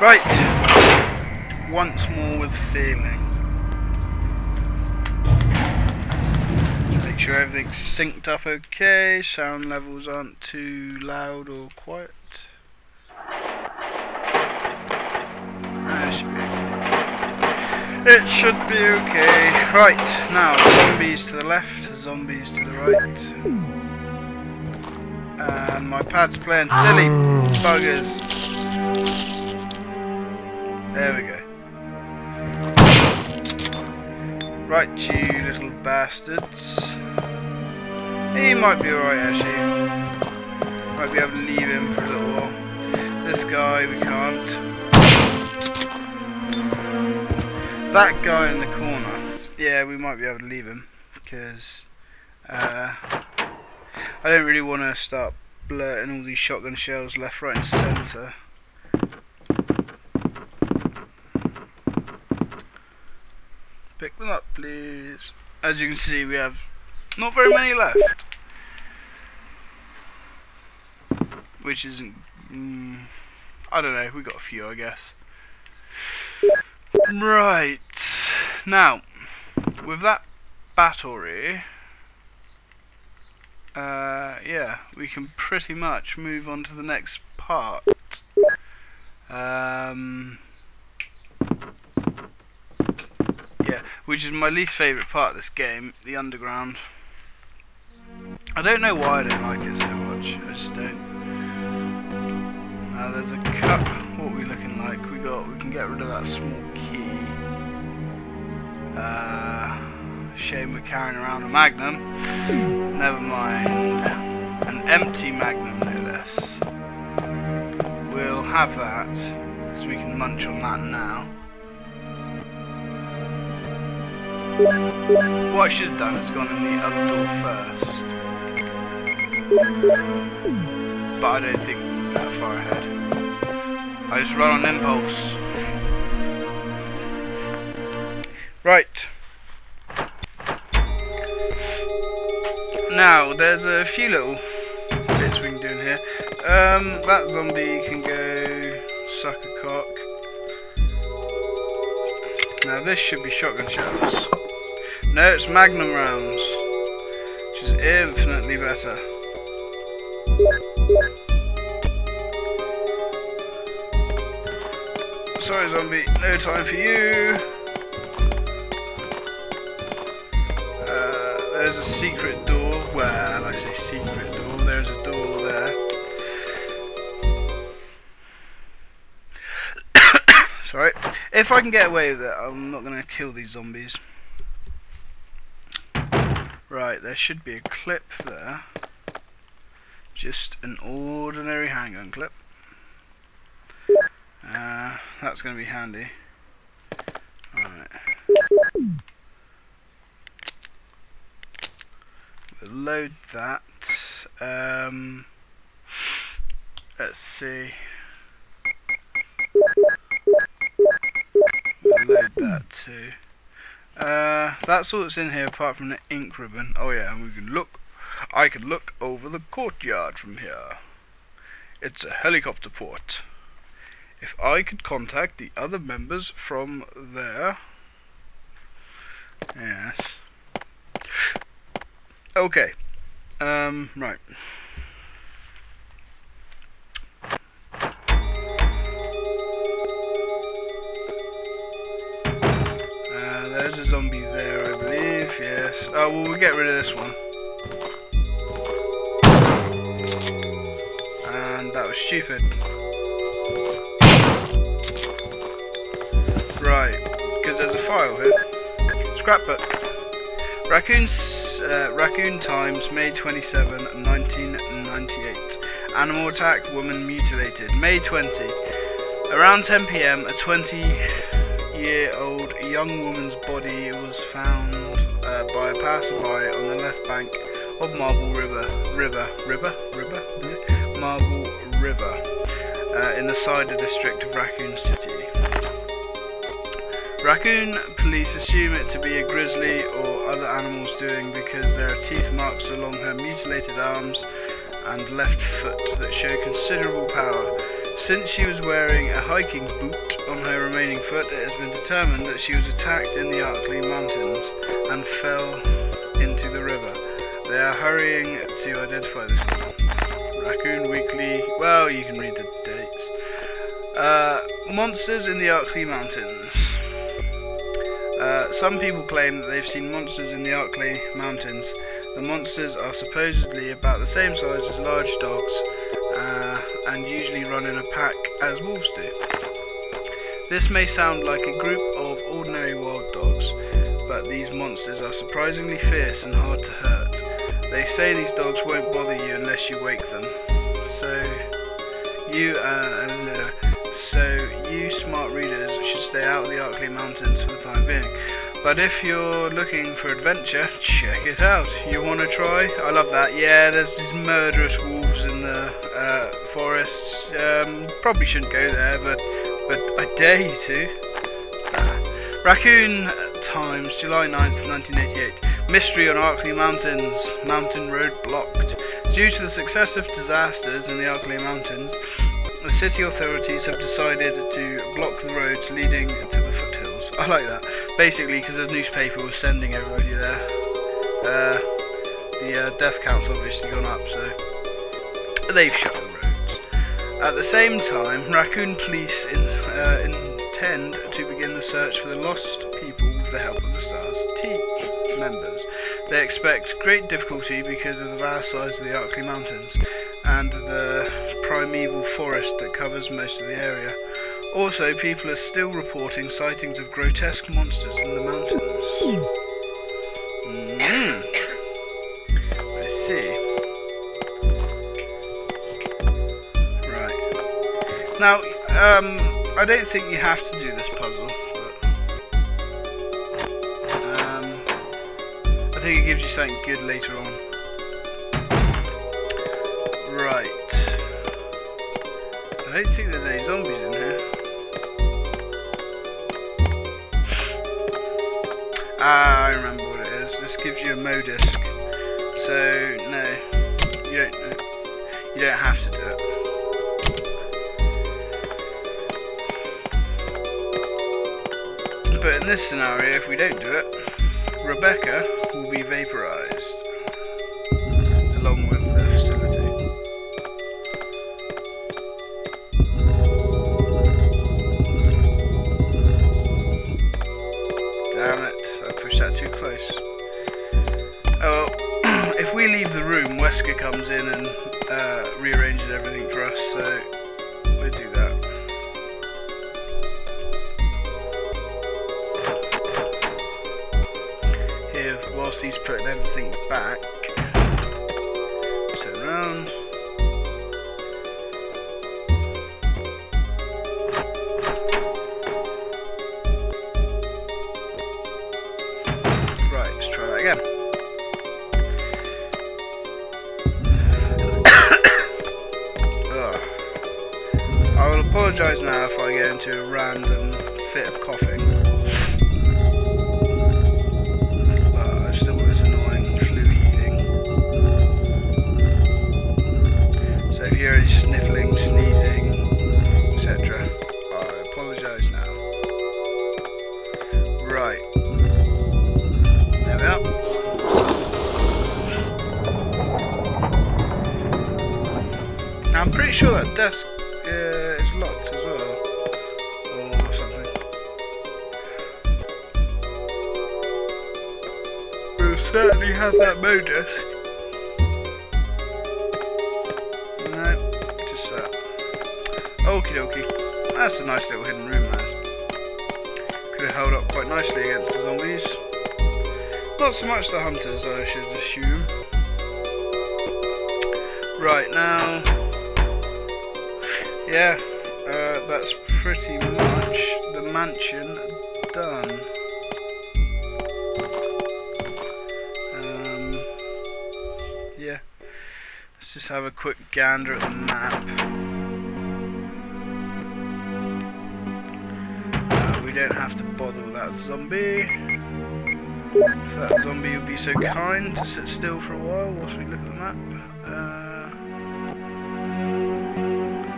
Right, once more with feeling. Just make sure everything's synced up okay, sound levels aren't too loud or quiet. It should be okay. Right, now zombies to the left, zombies to the right. And my pad's playing silly buggers. There we go. Right, you little bastards. He might be alright actually. Might be able to leave him for a little while. This guy we can't. That guy in the corner, yeah, we might be able to leave him because I don't really want to start blurting all these shotgun shells left, right and centre. Pick them up please. As you can see, we have not very many left, which isn't, I don't know, we got a few I guess. Right, now with that battery, yeah, we can pretty much move on to the next part. Yeah, which is my least favourite part of this game, the underground. I don't know why I don't like it so much, I just don't. Now there's a cup. What are we looking like? We can get rid of that small key. Shame we're carrying around a magnum. Never mind. An empty magnum, no less. We'll have that, so we can munch on that now. What I should have done is gone in the other door first. But I don't think that far ahead. I just run on impulse. Right. Now, there's a few little bits we can do in here. That zombie can go suck a cock. Now this should be shotgun shells. No, it's magnum rounds, which is infinitely better. Sorry zombie, no time for you. There's a secret door. Well, I say secret door, there's a door there. Sorry. If I can get away with it, I'm not going to kill these zombies. Right, there should be a clip there. Just an ordinary handgun clip. That's going to be handy. Alright. We'll load that. Let's see. We'll load that too. That's all that's in here apart from the ink ribbon. Oh yeah, and we can look. I can look over the courtyard from here. It's a helicopter port. If I could contact the other members from there. Yes. Okay. Right. There's a zombie there, I believe. Yes. Oh, well, we'll get rid of this one. And that was stupid. Right, because there's a file here. Scrapbook. Raccoon Times, May 27, 1998. Animal attack, woman mutilated. May 20. Around 10 PM, a 20-year-old young woman's body was found by a passerby on the left bank of Marble River, in the Cider district of Raccoon City. Raccoon police assume it to be a grizzly or other animal's doing because there are teeth marks along her mutilated arms and left foot that show considerable power. Since she was wearing a hiking boot on her remaining foot, it has been determined that she was attacked in the Arkley Mountains and fell into the river. They are hurrying to identify this woman. Raccoon Weekly. Well, you can read the dates. Monsters in the Arkley Mountains. Some people claim that they've seen monsters in the Arkley Mountains. The monsters are supposedly about the same size as large dogs, and usually run in a pack as wolves do. This may sound like a group of ordinary wild dogs, but these monsters are surprisingly fierce and hard to hurt. They say these dogs won't bother you unless you wake them. So you smart readers should stay out of the Arkley Mountains for the time being. But if you're looking for adventure, check it out. You want to try? I love that. Yeah, there's these murderous wolves in the forests. Probably shouldn't go there, but I dare you to. Raccoon Times, July 9th, 1988. Mystery on Arkley Mountains. Mountain road blocked. Due to the successive disasters in the Arkley Mountains, the city authorities have decided to block the roads leading to the foothills. I like that. Basically, because the newspaper was sending everybody there. The death count's obviously gone up, so they've shut the roads. At the same time, Raccoon Police intend to begin the search for the lost people with the help of the STARS team members. They expect great difficulty because of the vast size of the Arkley Mountains and the primeval forest that covers most of the area. Also, people are still reporting sightings of grotesque monsters in the mountains. I see. Right. Now, I don't think you have to do this puzzle, but I think it gives you something good later on. Right. I don't think there's any zombies in here. Ah, I remember what it is. This gives you a modisc. So no, you don't have to do it. But in this scenario, if we don't do it, Rebecca will be vaporized along with the facility. Damn it, I pushed that too close. Oh, well, if we leave the room, Wesker comes in and rearranges everything for us, so we'll do that. Here, whilst he's putting everything back, turn around. Right, let's try that again. I will apologise now if I get into a random fit of coughing. But I've still got this annoying flu-y thing. So if you hear any sniffling, sneezing, etc., I apologise now. Right. There we are. I'm pretty sure that desk is locked as well, or something. We'll certainly have that modisc. No, just that. Okie dokie. That's a nice little hidden room, man. Could have held up quite nicely against the zombies. Not so much the hunters, I should assume. Right, now... yeah, that's pretty much the mansion done. Yeah, let's just have a quick gander at the map. We don't have to bother with that zombie. If that zombie would be so kind to sit still for a while whilst we look at the map.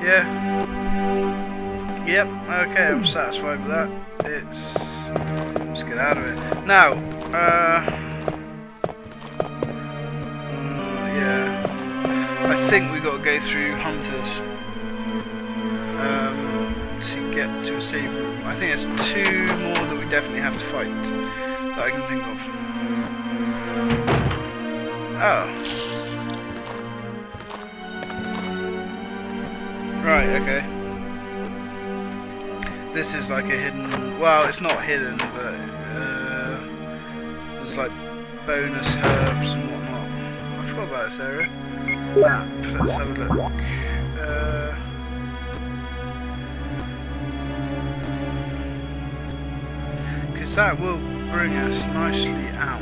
Yeah. Yep, okay, I'm satisfied with that. Let's get out of it. Now, yeah. I think we got to go through hunters to get to a save room. I think there's 2 more that we definitely have to fight that I can think of. Oh. Right, okay. This is like a hidden... Well, it's not hidden, but there's like bonus herbs and whatnot. I forgot about this area. Map, let's have a look. Because that will bring us nicely out.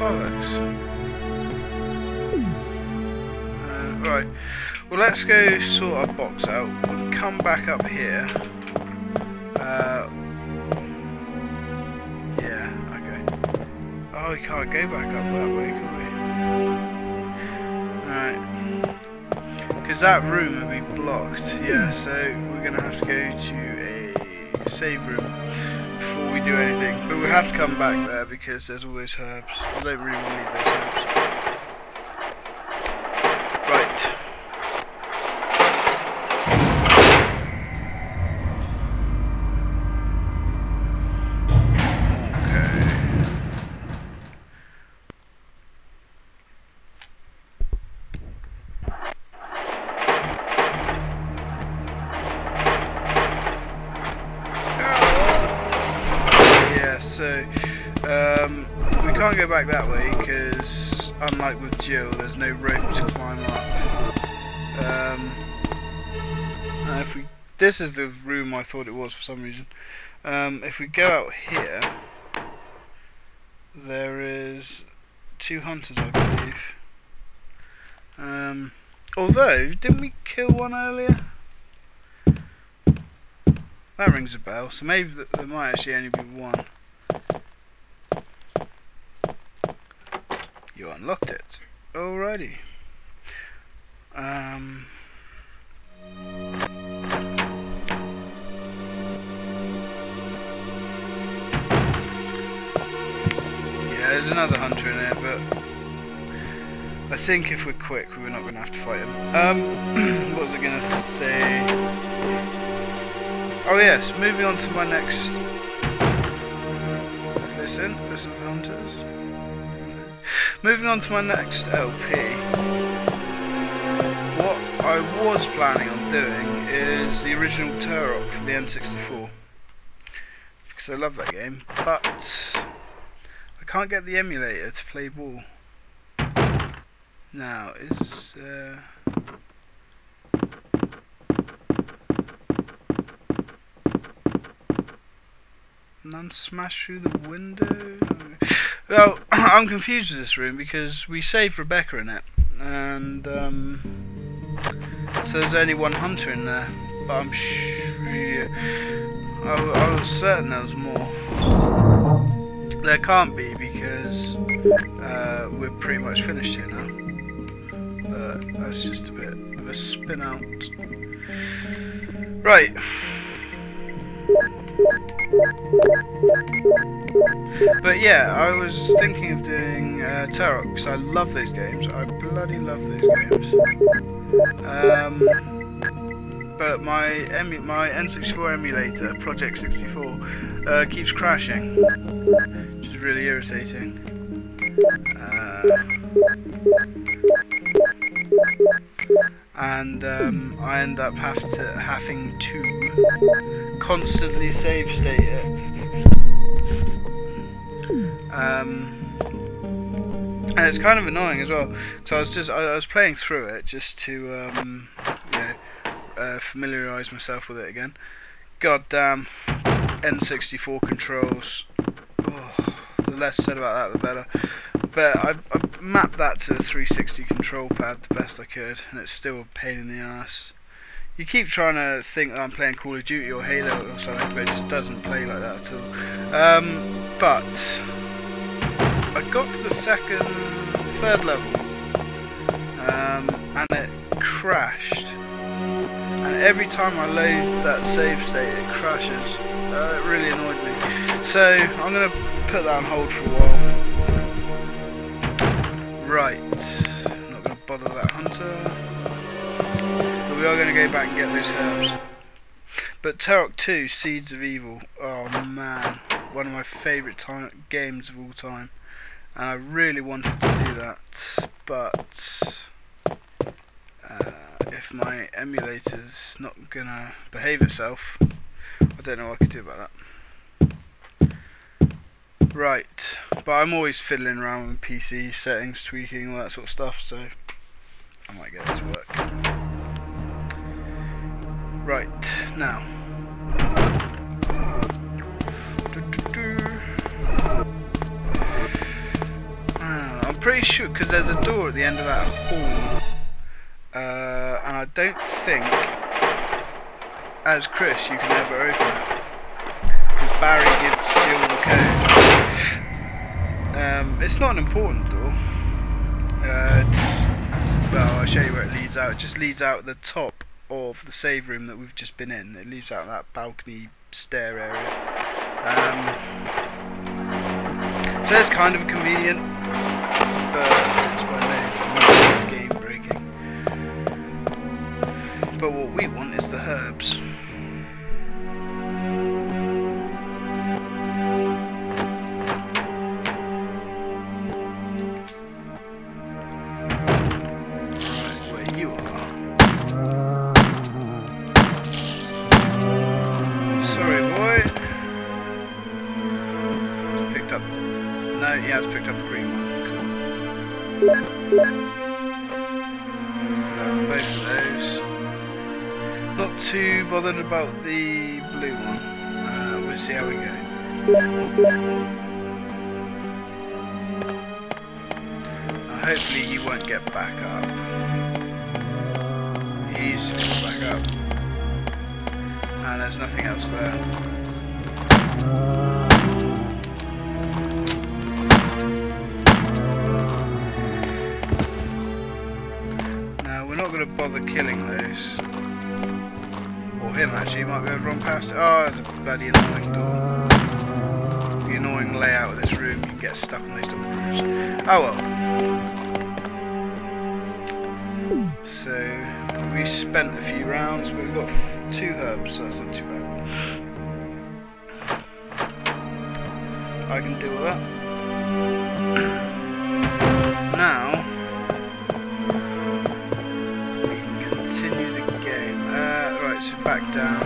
Bollocks. Right, well, let's go sort our box out. We'll come back up here. Yeah, okay. Oh, we can't go back up that way, can we? Right. Because that room will be blocked. Yeah, so we're going to have to go to a save room before we do anything. But we have to come back there because there's all those herbs. I don't really want to leave those herbs. Right. So, we can't go back that way because, unlike with Jill, there's no rope to climb up. This is the room I thought it was for some reason. If we go out here, there is 2 hunters, I believe. Although, didn't we kill one earlier? That rings a bell, so maybe there might actually only be one. You unlocked it. Alrighty. Yeah, there's another hunter in there, but I think if we're quick, we're not going to have to fight him. What was I going to say? Oh yes, moving on to my next... Listen to the hunters. Moving on to my next LP, what I was planning on doing is the original Turok for the N64, because I love that game, but I can't get the emulator to play ball. Now, is... None smash through the window? Well, I'm confused with this room because we saved Rebecca in it, and so there's only 1 hunter in there, but I was certain there was more. There can't be because we're pretty much finished here now, but that's just a bit of a spin out. Right. But yeah, I was thinking of doing Turok because I love those games. I bloody love those games. But my N64 emulator, Project 64, keeps crashing, which is really irritating. And I end up having to constantly save state it. And it's kind of annoying as well. So I was playing through it just to familiarise myself with it again. God damn N64 controls. Oh, the less said about that, the better. But I mapped that to a 360 control pad the best I could, and it's still a pain in the ass. You keep trying to think that I'm playing Call of Duty or Halo or something, but it just doesn't play like that at all. But I got to the third level, and it crashed, and every time I load that save state it crashes. It really annoyed me. So I'm going to put that on hold for a while. Right, I'm not going to bother with that hunter, but we are going to go back and get those herbs. But Turok 2, Seeds of Evil, oh man, one of my favourite games of all time, and I really wanted to do that, but if my emulator's not going to behave itself, I don't know what I could do about that. Right, but I'm always fiddling around with PC settings, tweaking, all that sort of stuff, so I might get it to work. Right, now. I'm pretty sure, because there's a door at the end of that hall, and I don't think, as Chris, you can ever open it, because Barry gives you all the code. It's not an important door. Well, I'll show you where it leads out. It just leads out the top of the save room that we've just been in. It leads out that balcony stair area. So it's kind of convenient, but it's by no means game breaking. But what we want is the herbs. He has picked up a green one. Cool. Both of those. Not too bothered about the blue one. We'll see how we go. Hopefully he won't get back up. He's just got back up. And there's nothing else there. To bother killing those, or him actually. He might be able to run past it. Oh, there's a bloody annoying door. The annoying layout of this room, you can get stuck on these doors. Oh well. So we spent a few rounds, but we've got 2 herbs, so that's not too bad. I can deal with that. Now so back down.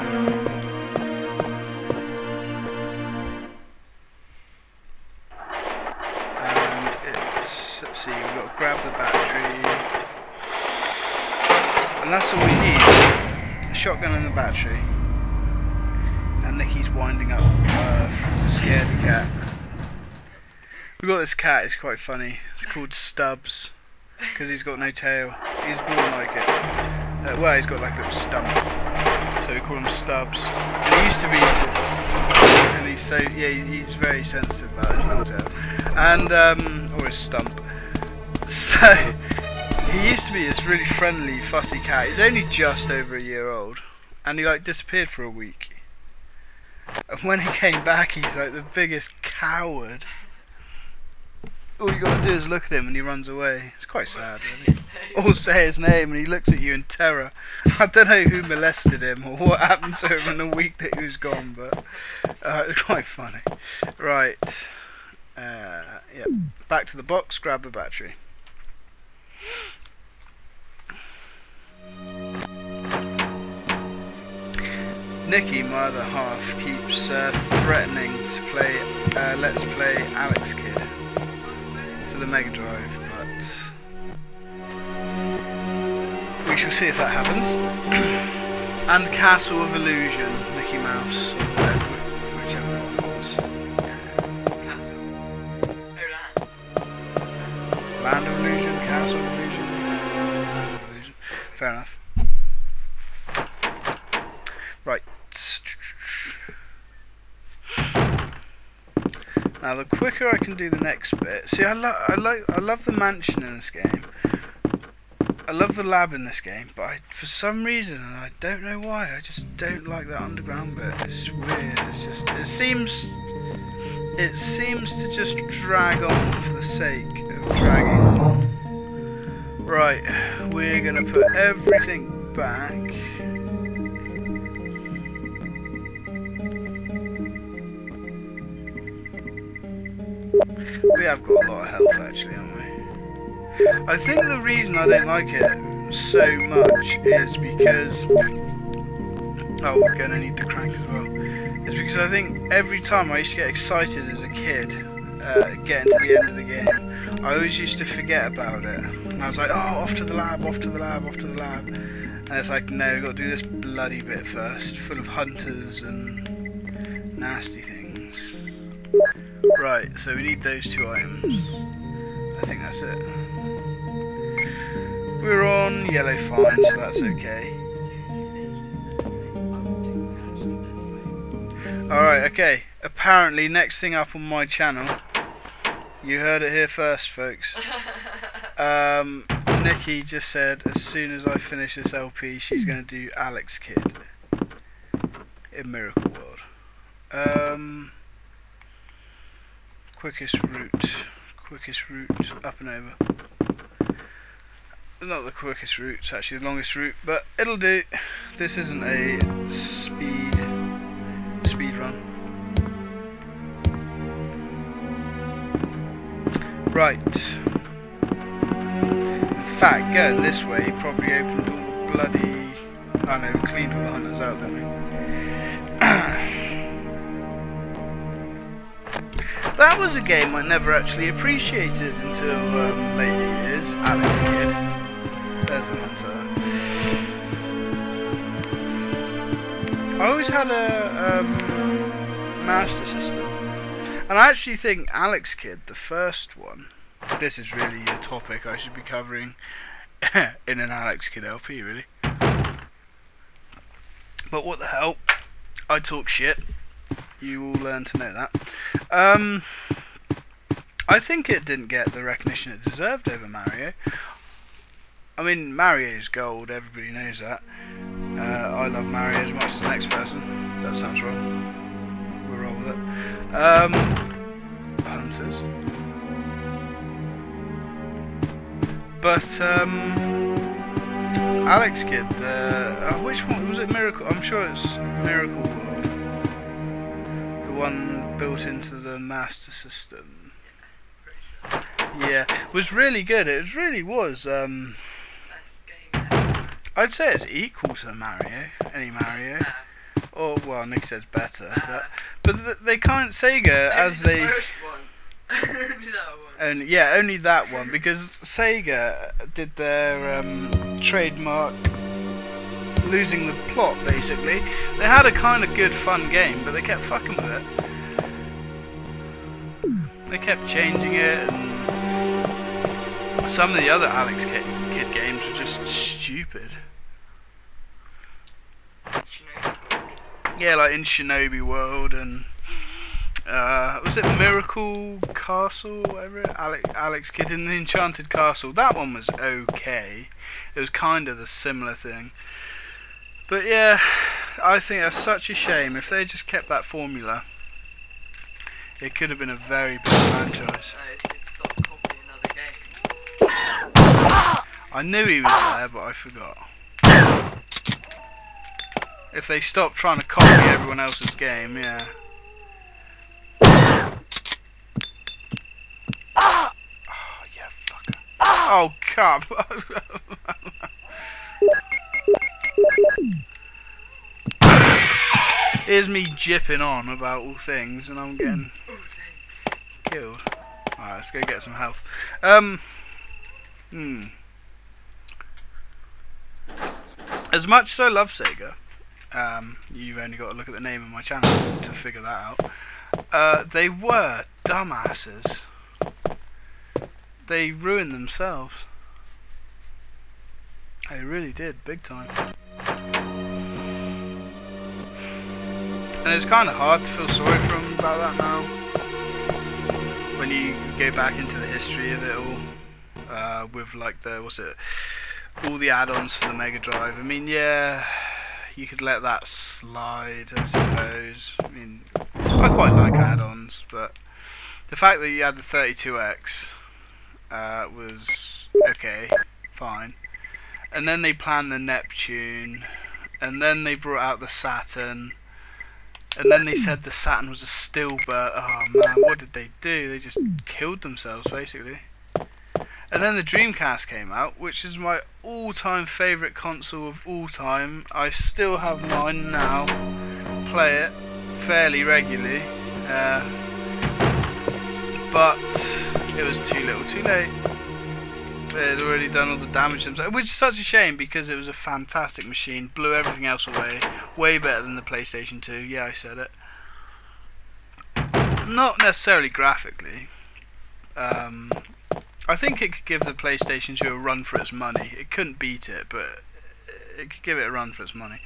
And it's, let's see, we've got to grab the battery. And that's all we need. A shotgun and the battery. And Nikki's winding up the scaredy cat. We've got this cat, it's quite funny. It's called Stubbs, because he's got no tail. He's born like it. Well, he's got like a little stump. So we call him Stubbs, and he used to be, and he's so, yeah, he's very sensitive about his little tail, and or his stump. So he used to be this really friendly, fussy cat. He's only just over a year old, and he like disappeared for a week. And when he came back, he's like the biggest coward. All you gotta do is look at him and he runs away. It's quite sad, really. Or say his name and he looks at you in terror. I don't know who molested him or what happened to him in the week that he was gone, but it's quite funny. Right. Yeah. Back to the box, grab the battery. Nikki, my other half, keeps threatening to play Let's Play Alex Kidd for the Mega Drive, but we shall see if that happens. And Castle of Illusion, Mickey Mouse, whichever one it was. Land of Illusion, Castle of Illusion, Land of Illusion. Fair enough. Right. Now the quicker I can do the next bit. See, I love the mansion in this game, I love the lab in this game, but for some reason, and I don't know why, I just don't like that underground bit. It's weird. It's just it seems to just drag on for the sake of dragging on. Right, we're gonna put everything back. We have got a lot of health actually, haven't we? I think the reason I don't like it so much is because... oh, we're going to need the crank as well. It's because I think every time I used to get excited as a kid, getting to the end of the game, I always used to forget about it. And I was like, oh, off to the lab, off to the lab, off to the lab. And it's like, no, we've got to do this bloody bit first, full of hunters and nasty things. Right, so we need those 2 items. I think that's it. We're on yellow fine, so that's okay. Alright, okay. Apparently, next thing up on my channel, you heard it here first, folks. Nikki just said as soon as I finish this LP, she's going to do Alex Kidd in Miracle World. Quickest route up and over. Not the quickest route, it's actually the longest route, but it'll do. This isn't a speed run. Right. In fact, going this way probably opened all the bloody... I know, we cleaned all the hunters out, didn't we? That was a game I never actually appreciated until later years. Alex Kidd. There's the hunter. I always had a Master System. And I actually think Alex Kidd, the first one, this is really a topic I should be covering in an Alex Kidd LP, really. But what the hell? I talk shit. You all learn to know that. I think it didn't get the recognition it deserved over Mario. I mean, Mario's gold, everybody knows that. I love Mario as much as the next person. That sounds wrong. We'll roll with it. Hunters. But, Alex Kidd, which one was it? Miracle? I'm sure it's Miracle World. The one built into the Master System. Yeah, it was really good. It really was. I'd say it's equal to Mario, any Mario. Or well, Nick says better, but they can't Sega as they. And yeah, only that one, because Sega did their trademark losing the plot, basically. They had a kind of good fun game, but they kept fucking with it. They kept changing it, and some of the other Alex Kidd games were just stupid. Yeah, like in Shinobi World and was it Miracle Castle, whatever? Alex Kidd in the Enchanted Castle. That one was okay. It was kind of the similar thing. But yeah, I think that's such a shame. If they just kept that formula, it could have been a very big franchise. I knew he was there, but I forgot. If they stopped trying to copy everyone else's game, yeah. Oh, yeah, fucker. Oh, come. Here's me jipping on about all things, and I'm getting killed. Alright, let's go get some health. As much as I love Sega, you've only got to look at the name of my channel to figure that out. They were dumbasses. They ruined themselves. They really did, big time. And it's kind of hard to feel sorry for them about that now. When you go back into the history of it all, with like the, what's it? all the add-ons for the Mega Drive. I mean, yeah, you could let that slide, I suppose. I mean, I quite like add-ons, but the fact that you had the 32X was okay, fine. And then they planned the Neptune, and then they brought out the Saturn, and then they said the Saturn was a stillbirth. Oh man, what did they do? They just killed themselves, basically. And then the Dreamcast came out, which is my all-time favourite console of all time. I still have mine now, play it fairly regularly, but it was too little too late. They had already done all the damage themselves, which is such a shame because it was a fantastic machine, blew everything else away, way better than the PlayStation 2, yeah, I said it. Not necessarily graphically. I think it could give the PlayStation 2 a run for its money. It couldn't beat it, but it could give it a run for its money.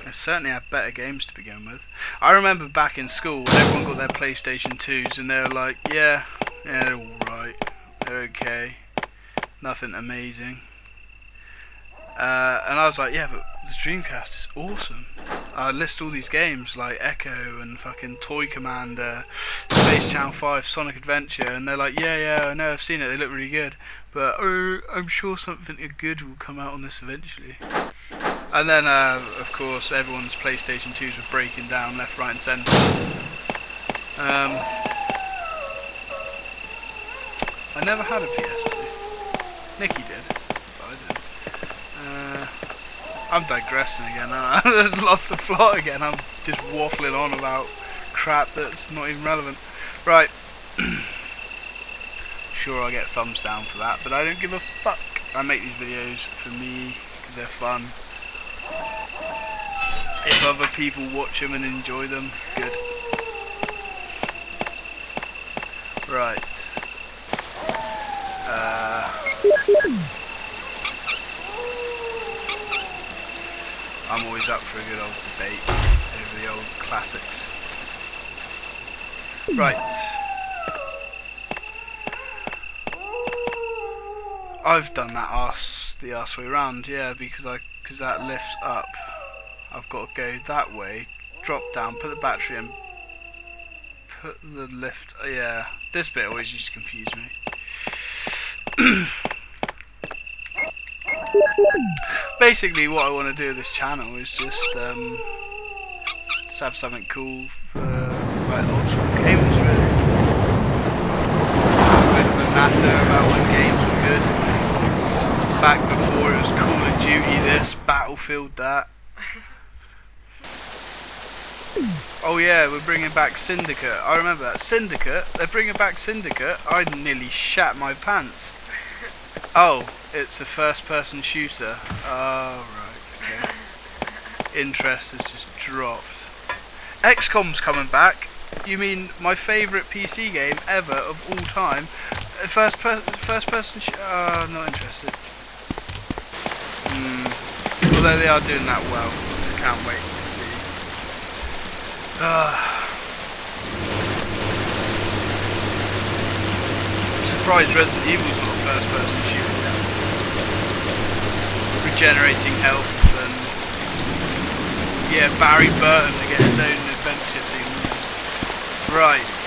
It certainly had better games to begin with. I remember back in school, everyone got their PlayStation 2s and they were like, yeah, they're alright, they're okay, nothing amazing. And I was like, yeah, but the Dreamcast is awesome. I list all these games like Echo and fucking Toy Commander, Space Channel 5, Sonic Adventure, and they're like, yeah, I know, I've seen it, they look really good, but I'm sure something good will come out on this eventually. And then, of course, everyone's PlayStation 2s were breaking down left, right and centre. I never had a PS2. Nicky did, but I didn't. I'm digressing again. I lost the plot again. I'm just waffling on about crap that's not even relevant. Right. Sure, I get thumbs down for that, but I don't give a fuck. I make these videos for me because they're fun. If other people watch them and enjoy them, good. Right. I'm always up for a good old debate over the old classics. Right. I've done that the arse way round, yeah, because that lifts up. I've got to go that way, drop down, put the battery in, put the lift. Yeah, this bit always used to confuse me. Basically, what I want to do with this channel is just have something cool for like old school gamers, really. A bit of a natter about when games were good. Back before it was Call of Duty this, Battlefield that. Oh yeah, we're bringing back Syndicate. I remember that. Syndicate? They're bringing back Syndicate? I nearly shat my pants. Oh, it's a first-person shooter. Oh, right, okay. Interest has just dropped. XCOM's coming back. You mean my favourite PC game ever of all time? First-person shooter? Not interested. Although they are doing that well, which I can't wait to see. I'm surprised Resident Evil's not a first-person shooter now. Regenerating health and yeah, Barry Burton to get his own adventure scene. Right.